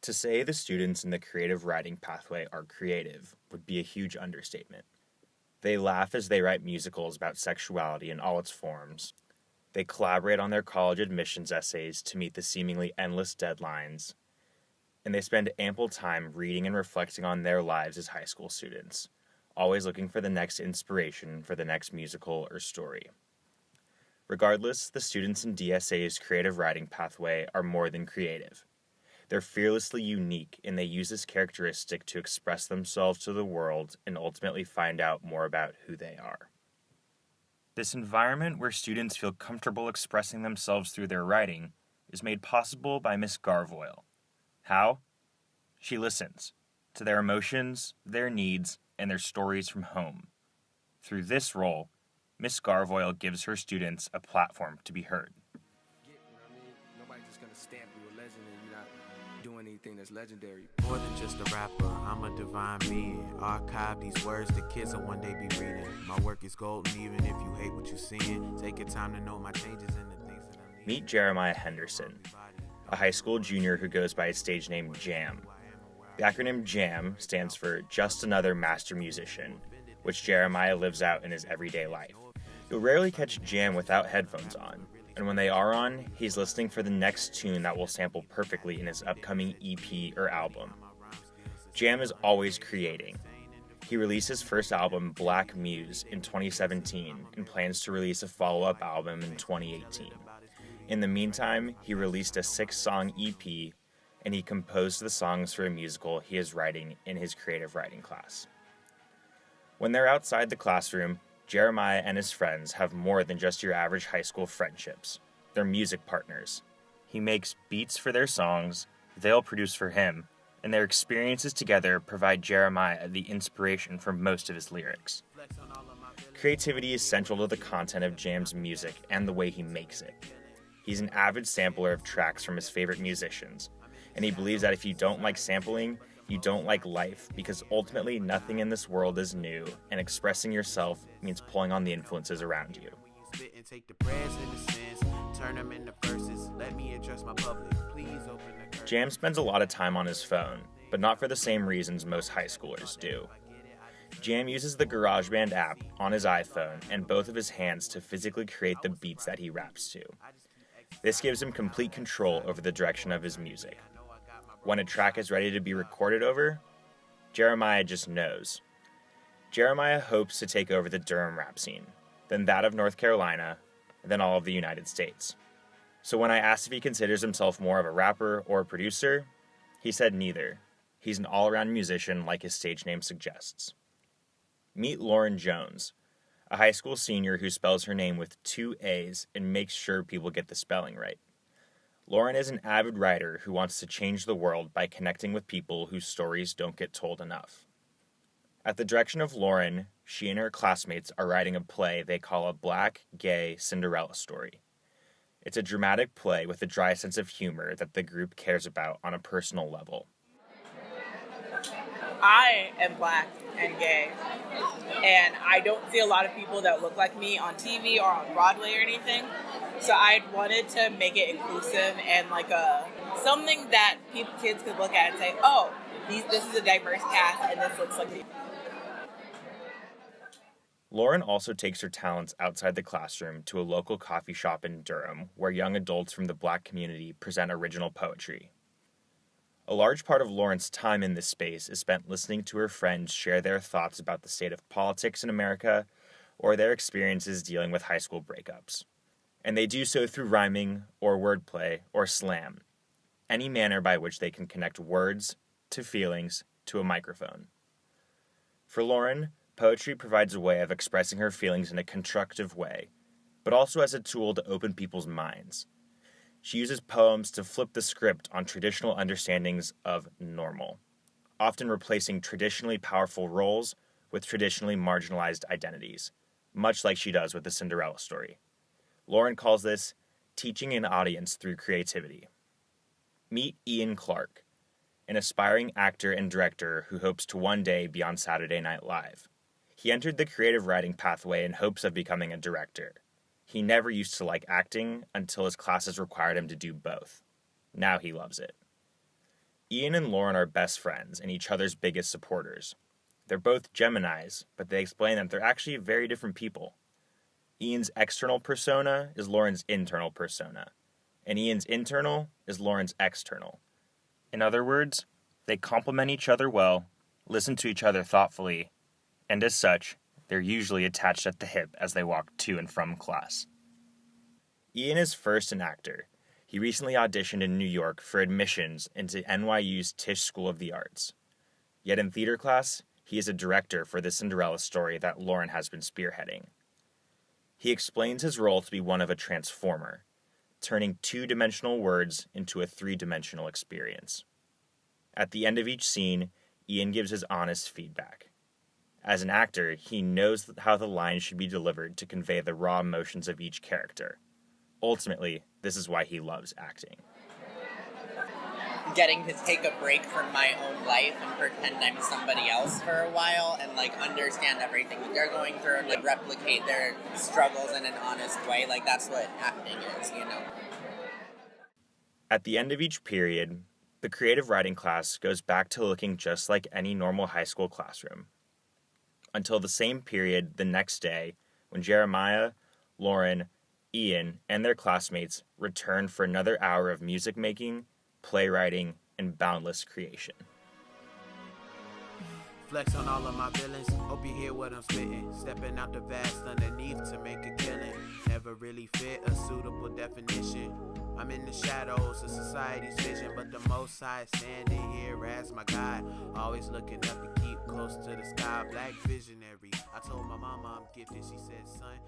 To say the students in the creative writing pathway are creative would be a huge understatement. They laugh as they write musicals about sexuality in all its forms. They collaborate on their college admissions essays to meet the seemingly endless deadlines. And they spend ample time reading and reflecting on their lives as high school students, always looking for the next inspiration for the next musical or story. Regardless, the students in DSA's creative writing pathway are more than creative. They're fearlessly unique, and they use this characteristic to express themselves to the world and ultimately find out more about who they are. This environment where students feel comfortable expressing themselves through their writing is made possible by Miss Garvoyle. How? She listens to their emotions, their needs, and their stories from home. Through this role, Miss Garvoyle gives her students a platform to be heard. Nobody's just gonna stamp you a legend and you're not doing anything that's legendary. More than just a rapper, I'm a divine being. Archive these words the kids will one day be reading. My work is golden even if you hate what you're seeing. Take your time to know my changes and the things that I'm Meet Jeremiah Henderson, a high school junior who goes by his stage name Jam. The acronym JAM stands for Just Another Master Musician, which Jeremiah lives out in his everyday life. You'll rarely catch Jam without headphones on, and when they are on, he's listening for the next tune that will sample perfectly in his upcoming EP or album. Jam is always creating. He released his first album, Black Muse, in 2017 and plans to release a follow-up album in 2018. In the meantime, he released a 6-song EP, and he composed the songs for a musical he is writing in his creative writing class. When they're outside the classroom, Jeremiah and his friends have more than just your average high school friendships. They're music partners. He makes beats for their songs, they'll produce for him, and their experiences together provide Jeremiah the inspiration for most of his lyrics. Creativity is central to the content of Jam's music and the way he makes it. He's an avid sampler of tracks from his favorite musicians, and he believes that if you don't like sampling, you don't like life, because ultimately nothing in this world is new, and expressing yourself means pulling on the influences around you. Jam spends a lot of time on his phone, but not for the same reasons most high schoolers do. Jam uses the GarageBand app on his iPhone and both of his hands to physically create the beats that he raps to. This gives him complete control over the direction of his music. When a track is ready to be recorded over, Jeremiah just knows. Jeremiah hopes to take over the Durham rap scene, then that of North Carolina, and then all of the United States. So when I asked if he considers himself more of a rapper or a producer, he said neither. He's an all-around musician like his stage name suggests. Meet Lauren Jones, a high school senior who spells her name with 2 A's and makes sure people get the spelling right. Lauren is an avid writer who wants to change the world by connecting with people whose stories don't get told enough. At the direction of Lauren, she and her classmates are writing a play they call a Black, Gay Cinderella story. It's a dramatic play with a dry sense of humor that the group cares about on a personal level. I am Black and gay, and I don't see a lot of people that look like me on TV or on Broadway or anything. So I wanted to make it inclusive and like something that kids could look at and say, oh, this is a diverse cast and this looks like me. Lauren also takes her talents outside the classroom to a local coffee shop in Durham where young adults from the Black community present original poetry. A large part of Lauren's time in this space is spent listening to her friends share their thoughts about the state of politics in America or their experiences dealing with high school breakups. And they do so through rhyming or wordplay or slam, any manner by which they can connect words to feelings to a microphone. For Lauren, poetry provides a way of expressing her feelings in a constructive way, but also as a tool to open people's minds. She uses poems to flip the script on traditional understandings of normal, often replacing traditionally powerful roles with traditionally marginalized identities, much like she does with the Cinderella story. Lauren calls this teaching an audience through creativity. Meet Ian Clark, an aspiring actor and director who hopes to one day be on Saturday Night Live. He entered the creative writing pathway in hopes of becoming a director. He never used to like acting until his classes required him to do both. Now he loves it. Ian and Lauren are best friends and each other's biggest supporters. They're both Geminis, but they explain that they're actually very different people. Ian's external persona is Lauren's internal persona, and Ian's internal is Lauren's external. In other words, they complement each other well, listen to each other thoughtfully, and as such, they're usually attached at the hip as they walk to and from class. Ian is first an actor. He recently auditioned in New York for admissions into NYU's Tisch School of the Arts. Yet in theater class, he is a director for the Cinderella story that Lauren has been spearheading. He explains his role to be one of a transformer, turning two-dimensional words into a three-dimensional experience. At the end of each scene, Ian gives his honest feedback. As an actor, he knows how the lines should be delivered to convey the raw emotions of each character. Ultimately, this is why he loves acting. Getting to take a break from my own life and pretend I'm somebody else for a while and, understand everything that they're going through and, replicate their struggles in an honest way. That's what acting is, At the end of each period, the creative writing class goes back to looking just like any normal high school classroom. Until the same period the next day, when Jeremiah, Lauren, Ian, and their classmates return for another hour of music making, playwriting, and boundless creation. Flex on all of my villains. Hope you hear what I'm spitting. Stepping out the vast underneath to make a killing. Never really fit a suitable definition. I'm in the shadows of society's vision, but the Most High standing here as my guide. Always looking up to keep close to the sky. Black visionary. I told my mama I'm gifted. She said, son,